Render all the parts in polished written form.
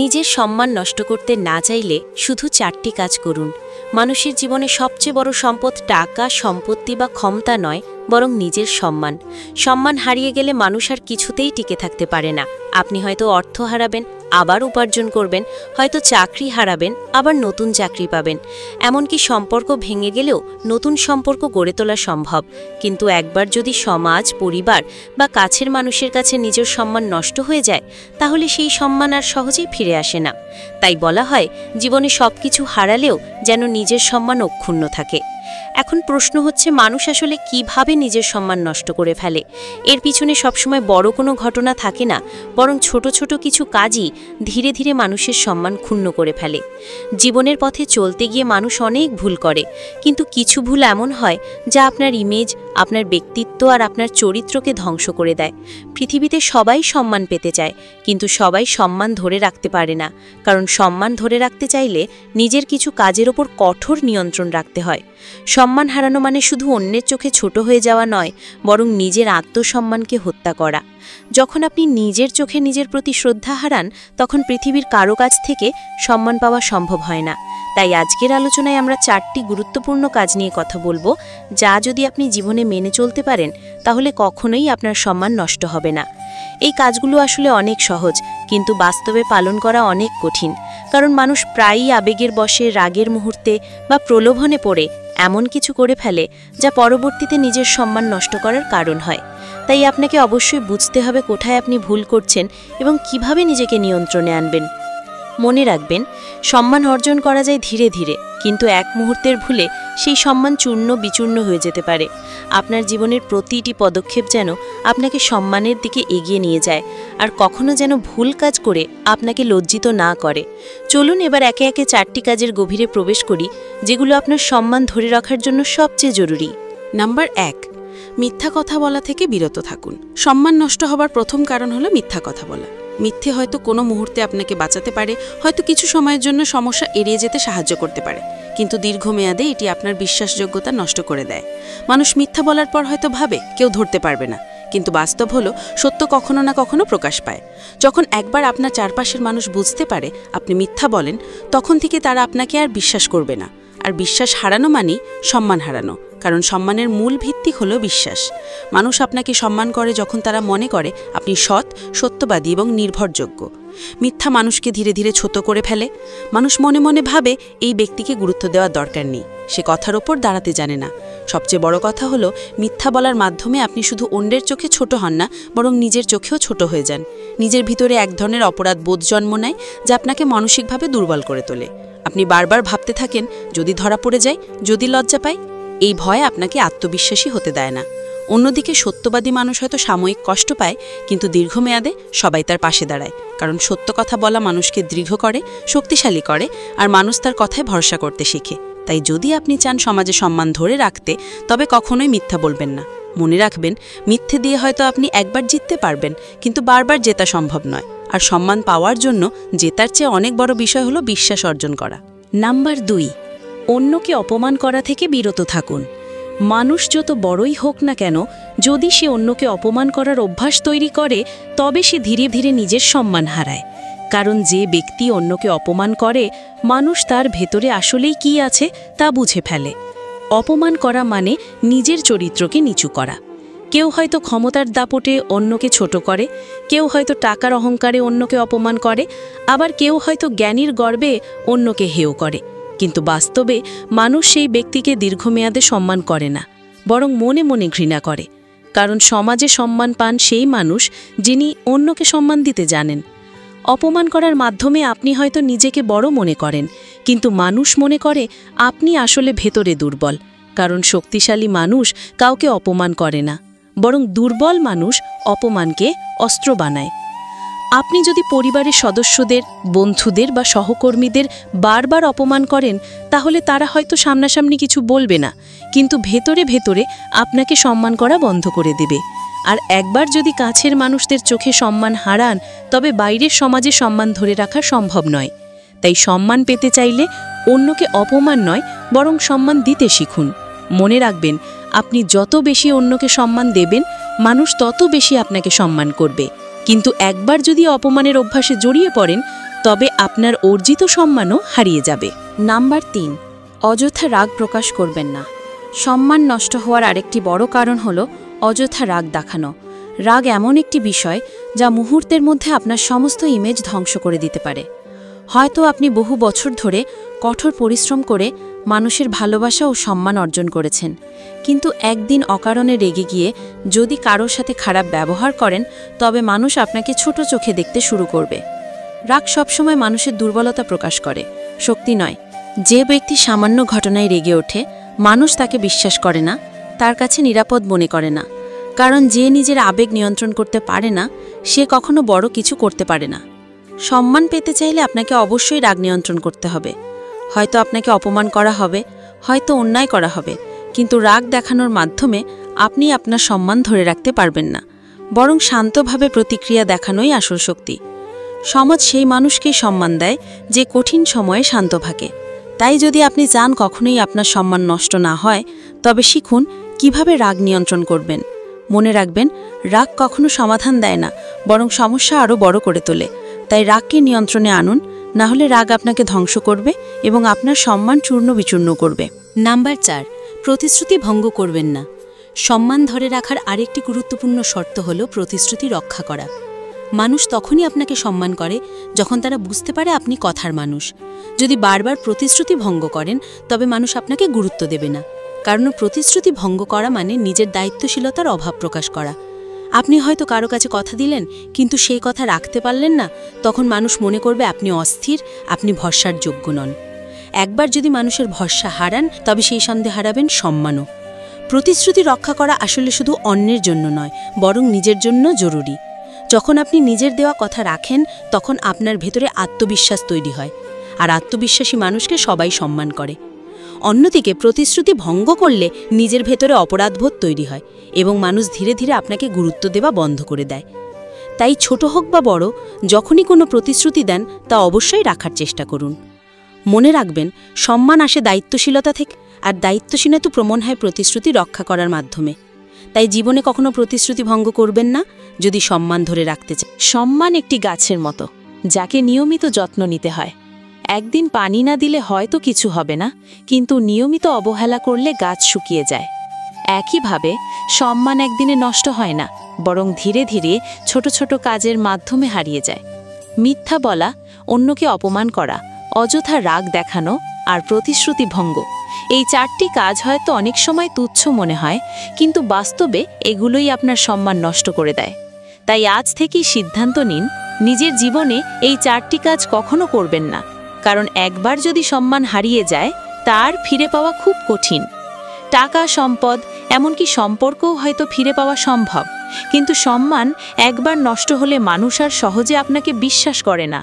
নিজের সম্মান নষ্ট করতে না চাইলে শুধু 4টি কাজ করুন। মানুষের জীবনে সবচেয়ে বড় সম্পদ টাকা, সম্পত্তি বা ক্ষমতা নয়, বরং নিজের সম্মান। সম্মান হারিয়ে গেলে মানুষ আর কিছুতেই টিকে থাকতে পারে না। আপনি হয়তো অর্থ হারাবেন, আবার উপার্জন করবেন, হয়তো চাকরি হারাবেন, আবার নতুন চাকরি পাবেন। এমনকি সম্পর্ক ভেঙে গেলেও নতুন সম্পর্ক গড়ে তোলা সম্ভব। কিন্তু একবার যদি সমাজ, পরিবার বা কাছের মানুষের কাছে নিজের সম্মান নষ্ট হয়ে যায়, তাহলে সেই সম্মান আর সহজেই ফিরে আসে না। তাই বলা হয়, জীবনে সবকিছু হারালেও যেন নিজের সম্মান অক্ষুণ্ণ থাকে। এখন প্রশ্ন হচ্ছে, মানুষ আসলে কিভাবে নিজের সম্মান নষ্ট করে ফেলে? এর পিছনে সবসময় বড় কোনো ঘটনা থাকে না, বরং ছোট ছোট কিছু কাজই ধীরে ধীরে মানুষের সম্মান ক্ষুণ্ণ করে ফেলে। জীবনের পথে চলতে গিয়ে মানুষ অনেক ভুল করে, কিন্তু কিছু ভুল এমন হয় যা আপনার ইমেজ, আপনার ব্যক্তিত্ব আর আপনার চরিত্রকে ধ্বংস করে দেয়। পৃথিবীতে সবাই সম্মান পেতে চায়, কিন্তু সবাই সম্মান ধরে রাখতে পারে না। কারণ সম্মান ধরে রাখতে চাইলে নিজের কিছু কাজের ওপর কঠোর নিয়ন্ত্রণ রাখতে হয়। সম্মান হারানো মানে শুধু অন্যের চোখে ছোট হয়ে যাওয়া নয়, বরং নিজের আত্মসম্মানকে হত্যা করা। যখন আপনি নিজের চোখে নিজের প্রতি শ্রদ্ধা হারান, তখন পৃথিবীর কারো কাছ থেকে সম্মান পাওয়া সম্ভব হয় না। তাই আজকের আলোচনায় আমরা 4টি গুরুত্বপূর্ণ কাজ নিয়ে কথা বলবো, যা যদি আপনি জীবনে মেনে চলতে পারেন, তাহলে কখনোই আপনার সম্মান নষ্ট হবে না। এই কাজগুলো আসলে অনেক সহজ, কিন্তু বাস্তবে পালন করা অনেক কঠিন। কারণ মানুষ প্রায়ই আবেগের বশে, রাগের মুহূর্তে বা প্রলোভনে পড়ে এমন কিছু করে ফেলে যা পরবর্তীতে নিজের সম্মান নষ্ট করার কারণ হয়। তাই আপনাকে অবশ্যই বুঝতে হবে কোথায় আপনি ভুল করছেন এবং কিভাবে নিজেকে নিয়ন্ত্রণে আনবেন। মনে রাখবেন, সম্মান অর্জন করা যায় ধীরে ধীরে, কিন্তু এক মুহূর্তের ভুলে সেই সম্মান চূর্ণ বিচূর্ণ হয়ে যেতে পারে। আপনার জীবনের প্রতিটি পদক্ষেপ যেন আপনাকে সম্মানের দিকে এগিয়ে নিয়ে যায়, আর কখনো যেন ভুল কাজ করে আপনাকে লজ্জিত না করে। চলুন এবার একে একে 4টি কাজের গভীরে প্রবেশ করি, যেগুলো আপনার সম্মান ধরে রাখার জন্য সবচেয়ে জরুরি। নাম্বার 1, মিথ্যা কথা বলা থেকে বিরত থাকুন। সম্মান নষ্ট হবার প্রথম কারণ হলো মিথ্যা কথা বলা। মিথ্যে হয়তো কোনো মুহূর্তে আপনাকে বাঁচাতে পারে, হয়তো কিছু সময়ের জন্য সমস্যা এড়িয়ে যেতে সাহায্য করতে পারে, কিন্তু দীর্ঘমেয়াদে এটি আপনার বিশ্বাসযোগ্যতা নষ্ট করে দেয়। মানুষ মিথ্যা বলার পর হয়তো ভাবে কেউ ধরতে পারবে না, কিন্তু বাস্তব হলো সত্য কখনো না কখনো প্রকাশ পায়। যখন একবার আপনার চারপাশের মানুষ বুঝতে পারে আপনি মিথ্যা বলেন, তখন থেকে তারা আপনাকে আর বিশ্বাস করবে না। আর বিশ্বাস হারানো মানেই সম্মান হারানো, কারণ সম্মানের মূল ভিত্তি হলো বিশ্বাস। মানুষ আপনাকে সম্মান করে যখন তারা মনে করে আপনি সৎ, সত্যবাদী এবং নির্ভরযোগ্য। মিথ্যা মানুষকে ধীরে ধীরে ছোট করে ফেলে। মানুষ মনে মনে ভাবে এই ব্যক্তিকে গুরুত্ব দেওয়ার দরকার নেই, সে কথার ওপর দাঁড়াতে জানে না। সবচেয়ে বড় কথা হলো, মিথ্যা বলার মাধ্যমে আপনি শুধু অন্যের চোখে ছোট হন না, বরং নিজের চোখেও ছোট হয়ে যান। নিজের ভিতরে এক ধরনের অপরাধ বোধ জন্ম নেয়, যা আপনাকে মানসিকভাবে দুর্বল করে তোলে। আপনি বারবার ভাবতে থাকেন, যদি ধরা পড়ে যায়, যদি লজ্জা পাই। এই ভয় আপনাকে আত্মবিশ্বাসী হতে দেয় না। অন্যদিকে সত্যবাদী মানুষ হয়তো সাময়িক কষ্ট পায়, কিন্তু দীর্ঘমেয়াদে সবাই তার পাশে দাঁড়ায়। কারণ সত্য কথা বলা মানুষকে দৃঢ় করে, শক্তিশালী করে, আর মানুষ তার কথায় ভরসা করতে শিখে। তাই যদি আপনি চান সমাজে সম্মান ধরে রাখতে, তবে কখনোই মিথ্যা বলবেন না। মনে রাখবেন, মিথ্যে দিয়ে হয়তো আপনি একবার জিততে পারবেন, কিন্তু বারবার জেতা সম্ভব নয়। আর সম্মান পাওয়ার জন্য জেতার চেয়ে অনেক বড় বিষয় হলো বিশ্বাস অর্জন করা। নাম্বার 2, অন্যকে অপমান করা থেকে বিরত থাকুন। মানুষ যত বড়ই হোক না কেন, যদি সে অন্যকে অপমান করার অভ্যাস তৈরি করে, তবে সে ধীরে ধীরে নিজের সম্মান হারায়। কারণ যে ব্যক্তি অন্যকে অপমান করে, মানুষ তার ভেতরে আসলেই কি আছে তা বুঝে ফেলে। অপমান করা মানে নিজের চরিত্রকে নিচু করা। কেউ হয়তো ক্ষমতার দাপটে অন্যকে ছোট করে, কেউ হয়তো টাকার অহংকারে অন্যকে অপমান করে, আবার কেউ হয়তো জ্ঞানীর গর্বে অন্যকে হেয় করে। কিন্তু বাস্তবে মানুষ সেই ব্যক্তিকে দীর্ঘমেয়াদে সম্মান করে না, বরং মনে মনে ঘৃণা করে। কারণ সমাজে সম্মান পান সেই মানুষ যিনি অন্যকে সম্মান দিতে জানেন। অপমান করার মাধ্যমে আপনি হয়তো নিজেকে বড় মনে করেন, কিন্তু মানুষ মনে করে আপনি আসলে ভেতরে দুর্বল। কারণ শক্তিশালী মানুষ কাউকে অপমান করে না, বরং দুর্বল মানুষ অপমানকে অস্ত্র বানায়। আপনি যদি পরিবারের সদস্যদের, বন্ধুদের বা সহকর্মীদের বারবার অপমান করেন, তাহলে তারা হয়তো সামনাসামনি কিছু বলবে না, কিন্তু ভেতরে ভেতরে আপনাকে সম্মান করা বন্ধ করে দেবে। আর একবার যদি কাছের মানুষদের চোখে সম্মান হারান, তবে বাইরের সমাজে সম্মান ধরে রাখা সম্ভব নয়। তাই সম্মান পেতে চাইলে অন্যকে অপমান নয়, বরং সম্মান দিতে শিখুন। মনে রাখবেন, আপনি যত বেশি অন্যকে সম্মান দেবেন, মানুষ তত বেশি আপনাকে সম্মান করবে। কিন্তু একবার যদি অপমানের অভ্যাসে জড়িয়ে পড়েন, তবে আপনার অর্জিত সম্মানও হারিয়ে যাবে। নাম্বার 3, অযথা রাগ প্রকাশ করবেন না। সম্মান নষ্ট হওয়ার আরেকটি বড় কারণ হল অযথা রাগ দেখানো। রাগ এমন একটি বিষয় যা মুহূর্তের মধ্যে আপনার সমস্ত ইমেজ ধ্বংস করে দিতে পারে। হয়তো আপনি বহু বছর ধরে কঠোর পরিশ্রম করে মানুষের ভালোবাসা ও সম্মান অর্জন করেছেন, কিন্তু একদিন অকারণে রেগে গিয়ে যদি কারোর সাথে খারাপ ব্যবহার করেন, তবে মানুষ আপনাকে ছোট চোখে দেখতে শুরু করবে। রাগ সবসময় মানুষের দুর্বলতা প্রকাশ করে, শক্তি নয়। যে ব্যক্তি সামান্য ঘটনায় রেগে ওঠে, মানুষ তাকে বিশ্বাস করে না, তার কাছে নিরাপদ মনে করে না। কারণ যে নিজের আবেগ নিয়ন্ত্রণ করতে পারে না, সে কখনো বড় কিছু করতে পারে না। সম্মান পেতে চাইলে আপনাকে অবশ্যই রাগ নিয়ন্ত্রণ করতে হবে। হয়তো আপনাকে অপমান করা হবে, হয়তো অন্যায় করা হবে, কিন্তু রাগ দেখানোর মাধ্যমে আপনি আপনার সম্মান ধরে রাখতে পারবেন না। বরং শান্তভাবে প্রতিক্রিয়া দেখানোই আসল শক্তি। সমাজ সেই মানুষকেই সম্মান দেয় যে কঠিন সময়ে শান্ত থাকে। তাই যদি আপনি চান কখনোই আপনার সম্মান নষ্ট না হয়, তবে শিখুন কিভাবে রাগ নিয়ন্ত্রণ করবেন। মনে রাখবেন, রাগ কখনো সমাধান দেয় না, বরং সমস্যা আরও বড় করে তোলে। তাই রাগকে নিয়ন্ত্রণে আনুন, না হলে রাগ আপনাকে ধ্বংস করবে এবং আপনার সম্মান চূর্ণ বিচূর্ণ করবে। নাম্বার 4, প্রতিশ্রুতি ভঙ্গ করবেন না। সম্মান ধরে রাখার আরেকটি গুরুত্বপূর্ণ শর্ত হল প্রতিশ্রুতি রক্ষা করা। মানুষ তখনই আপনাকে সম্মান করে যখন তারা বুঝতে পারে আপনি কথার মানুষ। যদি বারবার প্রতিশ্রুতি ভঙ্গ করেন, তবে মানুষ আপনাকে গুরুত্ব দেবে না। কারণ প্রতিশ্রুতি ভঙ্গ করা মানে নিজের দায়িত্বশীলতার অভাব প্রকাশ করা। আপনি হয়তো কারো কাছে কথা দিলেন, কিন্তু সেই কথা রাখতে পারলেন না, তখন মানুষ মনে করবে আপনি অস্থির, আপনি ভরসার যোগ্য নন। একবার যদি মানুষের ভরসা হারান, তবে সেই সন্দেহ হারাবেন সম্মানও। প্রতিশ্রুতি রক্ষা করা আসলে শুধু অন্যের জন্য নয়, বরং নিজের জন্য জরুরি। যখন আপনি নিজের দেওয়া কথা রাখেন, তখন আপনার ভেতরে আত্মবিশ্বাস তৈরি হয়, আর আত্মবিশ্বাসী মানুষকে সবাই সম্মান করে। অন্যদিকে প্রতিশ্রুতি ভঙ্গ করলে নিজের ভেতরে অপরাধবোধ তৈরি হয় এবং মানুষ ধীরে ধীরে আপনাকে গুরুত্ব দেওয়া বন্ধ করে দেয়। তাই ছোট হোক বা বড়, যখনই কোনো প্রতিশ্রুতি দেন, তা অবশ্যই রাখার চেষ্টা করুন। মনে রাখবেন, সম্মান আসে দায়িত্বশীলতা থেকে, আর দায়িত্বশীলতা প্রমাণ হয় প্রতিশ্রুতি রক্ষা করার মাধ্যমে। তাই জীবনে কখনো প্রতিশ্রুতি ভঙ্গ করবেন না যদি সম্মান ধরে রাখতে চান। সম্মান একটি গাছের মতো, যাকে নিয়মিত যত্ন নিতে হয়। একদিন পানি না দিলে হয়তো কিছু হবে না, কিন্তু নিয়মিত অবহেলা করলে গাছ শুকিয়ে যায়। একইভাবে সম্মান একদিনে নষ্ট হয় না, বরং ধীরে ধীরে ছোট ছোট কাজের মাধ্যমে হারিয়ে যায়। মিথ্যা বলা, অন্যকে অপমান করা, অযথা রাগ দেখানো আর প্রতিশ্রুতি ভঙ্গ, এই 4টি কাজ হয়তো অনেক সময় তুচ্ছ মনে হয়, কিন্তু বাস্তবে এগুলোই আপনার সম্মান নষ্ট করে দেয়। তাই আজ থেকেই সিদ্ধান্ত নিন, নিজের জীবনে এই 4টি কাজ কখনো করবেন না। কারণ একবার যদি সম্মান হারিয়ে যায়, তার ফিরে পাওয়া খুব কঠিন। টাকা, সম্পদ, এমনকি সম্পর্কও হয়তো ফিরে পাওয়া সম্ভব, কিন্তু সম্মান একবার নষ্ট হলে মানুষ আর সহজে আপনাকে বিশ্বাস করে না।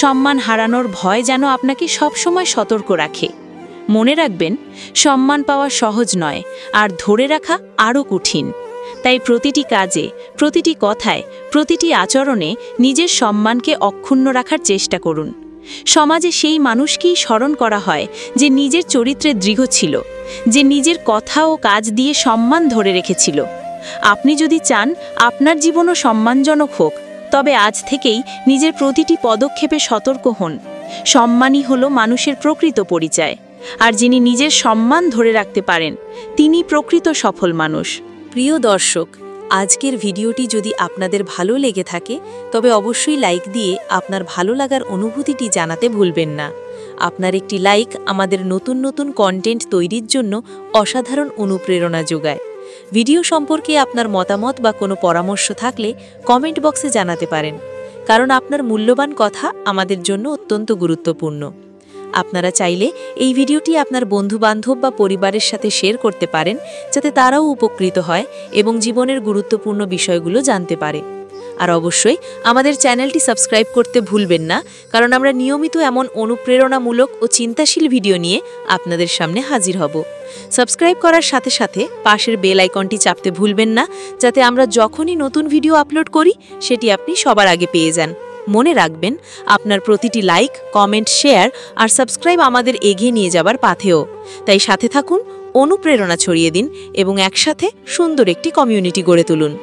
সম্মান হারানোর ভয় যেন আপনাকে সবসময় সতর্ক রাখে। মনে রাখবেন, সম্মান পাওয়া সহজ নয়, আর ধরে রাখা আরও কঠিন। তাই প্রতিটি কাজে, প্রতিটি কথায়, প্রতিটি আচরণে নিজের সম্মানকে অক্ষুণ্ণ রাখার চেষ্টা করুন। সমাজে সেই মানুষকেই স্মরণ করা হয় যে নিজের চরিত্রে দৃঢ় ছিল, যে নিজের কথা ও কাজ দিয়ে সম্মান ধরে রেখেছিল। আপনি যদি চান আপনার জীবনও সম্মানজনক হোক, তবে আজ থেকেই নিজের প্রতিটি পদক্ষেপে সতর্ক হন। সম্মানই হলো মানুষের প্রকৃত পরিচয়, আর যিনি নিজের সম্মান ধরে রাখতে পারেন, তিনি প্রকৃত সফল মানুষ। প্রিয় দর্শক, আজকের ভিডিওটি যদি আপনাদের ভালো লেগে থাকে, তবে অবশ্যই লাইক দিয়ে আপনার ভালো লাগার অনুভূতিটি জানাতে ভুলবেন না। আপনার একটি লাইক আমাদের নতুন নতুন কন্টেন্ট তৈরির জন্য অসাধারণ অনুপ্রেরণা যোগায়। ভিডিও সম্পর্কে আপনার মতামত বা কোনো পরামর্শ থাকলে কমেন্ট বক্সে জানাতে পারেন, কারণ আপনার মূল্যবান কথা আমাদের জন্য অত্যন্ত গুরুত্বপূর্ণ। আপনারা চাইলে এই ভিডিওটি আপনার বন্ধু-বান্ধব বা পরিবারের সাথে শেয়ার করতে পারেন, যাতে তারাও উপকৃত হয় এবং জীবনের গুরুত্বপূর্ণ বিষয়গুলো জানতে পারে। আর অবশ্যই আমাদের চ্যানেলটি সাবস্ক্রাইব করতে ভুলবেন না, কারণ আমরা নিয়মিত এমন অনুপ্রেরণামূলক ও চিন্তাশীল ভিডিও নিয়ে আপনাদের সামনে হাজির হব। সাবস্ক্রাইব করার সাথে সাথে পাশের বেল আইকনটি চাপতে ভুলবেন না, যাতে আমরা যখনই নতুন ভিডিও আপলোড করি সেটি আপনি সবার আগে পেয়ে যান। মনে রাখবেন, আপনার প্রতিটি লাইক, কমেন্ট, শেয়ার আর সাবস্ক্রাইব আমাদের এগিয়ে নিয়ে যাবার পাথেও। তাই সাথে থাকুন, অনুপ্রেরণা ছড়িয়ে দিন এবং একসাথে সুন্দর একটি কমিউনিটি গড়ে তুলুন।